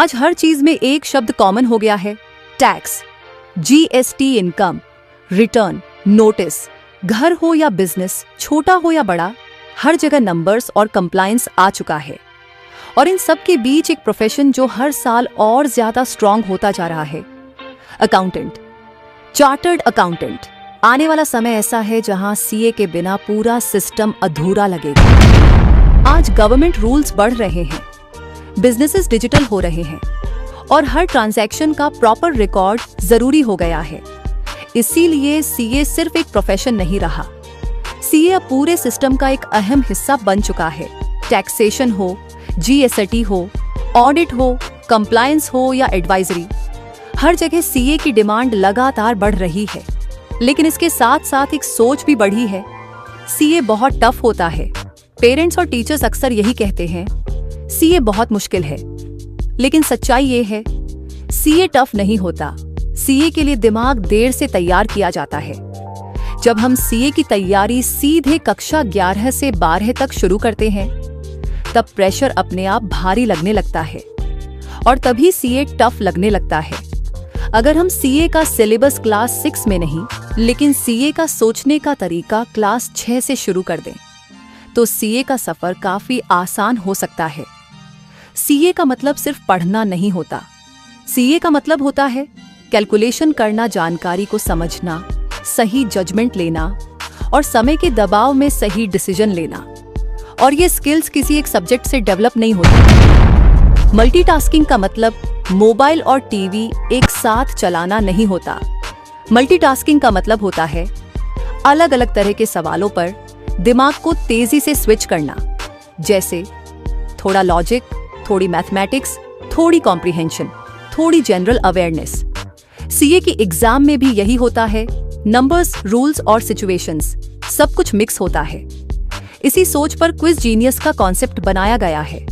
आज हर चीज में एक शब्द कॉमन हो गया है, tax. GST, income, return, notice. घर हो या बिजनेस, छोटा हो या बड़ा, हर जगह नंबर्स और कंप्लायंस आ चुका है। और इन सब के बीच एक प्रोफेशन जो हर साल और ज्यादा स्ट्रांग होता जा रहा है, अकाउंटेंट, चार्टर्ड अकाउंटेंट। आने वाला समय ऐसा है जहां सीए के बिना पूरा सिस्टम अधूरा लगेगा। आज गवर्नमेंट रूल्स बढ़ रहे हैं, बिजनेसेस डिजिटल हो रहे हैं और हर ट्रांजैक्शन का प्रॉपर रिकॉर्ड जरूरी हो गया है। इसीलिए सीए सिर्फ एक प्रोफेशन नहीं रहा, सीए अब पूरे सिस्टम का एक अहम हिस्सा बन चुका है। टैक्सेशन हो, जीएसटी हो, ऑडिट हो, कंप्लायंस हो या एडवाइजरी, हर जगह सीए की डिमांड लगातार बढ़ रही है। लेकिन इसके साथ साथ एक सोच भी बढ़ी है, सीए बहुत टफ होता है। पेरेंट्स और टीचर्स अक्सर यही कहते हैं, सीए बहुत मुश्किल है। लेकिन सच्चाई ये है, सीए टफ नहीं होता। सीए के लिए दिमाग देर से तैयार किया जाता है। जब हम सीए की तैयारी सीधे कक्षा 11 से 12 तक शुरू करते हैं, तब प्रेशर अपने आप भारी लगने लगता है और तभी सीए टफ लगने लगता है। अगर हम सीए का सिलेबस क्लास 6 में नहीं, लेकिन सीए का सोचने का तरीका क्लास 6 से शुरू कर दें, तो सीए का सफर काफी आसान हो सकता है। सीए का मतलब सिर्फ पढ़ना नहीं होता, सीए का मतलब होता है कैलकुलेशन करना, जानकारी को समझना, सही जजमेंट लेना और समय के दबाव में सही डिसीजन लेना। और ये स्किल्स किसी एक सब्जेक्ट से डेवलप नहीं होती। मल्टीटास्किंग का मतलब मोबाइल और टीवी एक साथ चलाना नहीं होता। मल्टीटास्किंग का मतलब होता है अलग अलग तरह के सवालों पर दिमाग को तेजी से स्विच करना, जैसे थोड़ा लॉजिक, थोड़ी मैथमेटिक्स, थोड़ी कॉम्प्रिहेंशन, थोड़ी जनरल अवेयरनेस। सीए की एग्जाम में भी यही होता है, नंबर्स, रूल्स और सिचुएशंस सब कुछ मिक्स होता है। इसी सोच पर क्विज जीनियस का कॉन्सेप्ट बनाया गया है।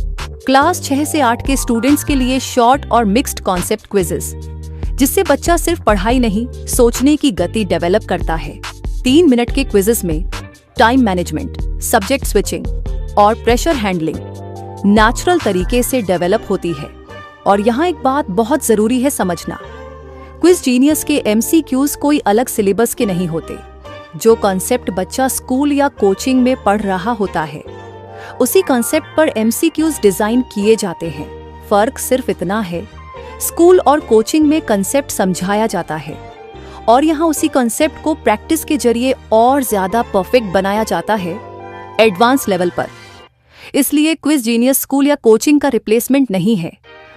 क्लास 6 से 8 के स्टूडेंट्स के लिए शॉर्ट और मिक्स्ड कॉन्सेप्ट क्विजेस, जिससे बच्चा सिर्फ पढ़ाई नहीं, सोचने की गति डेवलप करता है। 3 मिनट के क्विजेस में टाइम मैनेजमेंट, सब्जेक्ट स्विचिंग और प्रेशर हैंडलिंग नेचुरल तरीके से डेवलप होती है। और यहाँ एक बात बहुत जरूरी है समझना, क्विज जीनियस के एमसीक्यूज कोई अलग सिलेबस के नहीं होते। जो कॉन्सेप्ट बच्चा स्कूल या कोचिंग में पढ़ रहा होता है, उसी कॉन्सेप्ट पर एमसीक्यूज डिजाइन किए जाते हैं। फर्क सिर्फ इतना है, स्कूल और कोचिंग में कॉन्सेप्ट समझाया जाता है और यहाँ उसी कॉन्सेप्ट को प्रैक्टिस के जरिए और ज्यादा परफेक्ट बनाया जाता है एडवांस लेवल पर। इसलिए क्विज जीनियस स्कूल या कोचिंग का रिप्लेसमेंट नहीं है,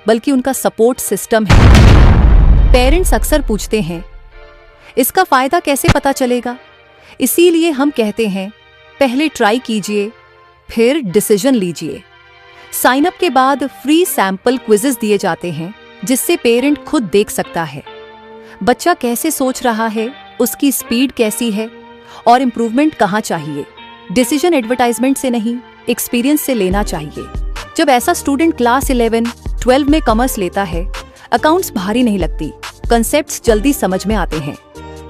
बल्कि उनका सपोर्ट सिस्टम है। पेरेंट्स अक्सर पूछते हैं, इसका फायदा कैसे पता चलेगा? इसीलिए हम कहते हैं, पहले ट्राई कीजिए, फिर डिसीजन लीजिए। साइन अप के बाद फ्री सैंपल क्विजेस दिए जाते हैं, जिससे पेरेंट खुद देख सकता है बच्चा कैसे सोच रहा है, उसकी स्पीड कैसी है और इम्प्रूवमेंट कहाँ चाहिए। डिसीजन एडवर्टाइजमेंट से नहीं, एक्सपीरियंस से लेना चाहिए। जब ऐसा स्टूडेंट क्लास 11, 12 में कॉमर्स लेता है, अकाउंट्स भारी नहीं लगती, कंसेप्ट्स जल्दी समझ में आते हैं,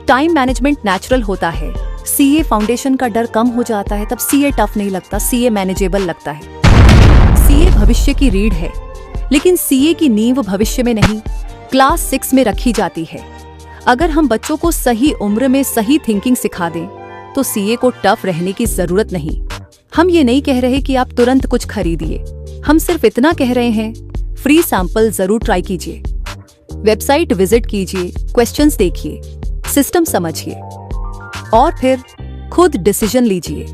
टाइम मैनेजमेंट नेचुरल होता है, सीए फाउंडेशन का डर कम हो जाता है, तब सीए टफ नहीं लगता, सीए मैनेजेबल लगता है। सीए भविष्य की रीढ़ है, लेकिन सीए की नींव भविष्य में नहीं, क्लास 6 में रखी जाती है। अगर हम बच्चों को सही उम्र में सही थिंकिंग सिखा दें, तो सीए को टफ रहने की जरूरत नहीं। हम ये नहीं कह रहे कि आप तुरंत कुछ खरीदिए, हम सिर्फ इतना कह रहे हैं, फ्री सैंपल जरूर ट्राई कीजिए, वेबसाइट विजिट कीजिए, क्वेश्चंस देखिए, सिस्टम समझिए और फिर खुद डिसीजन लीजिए।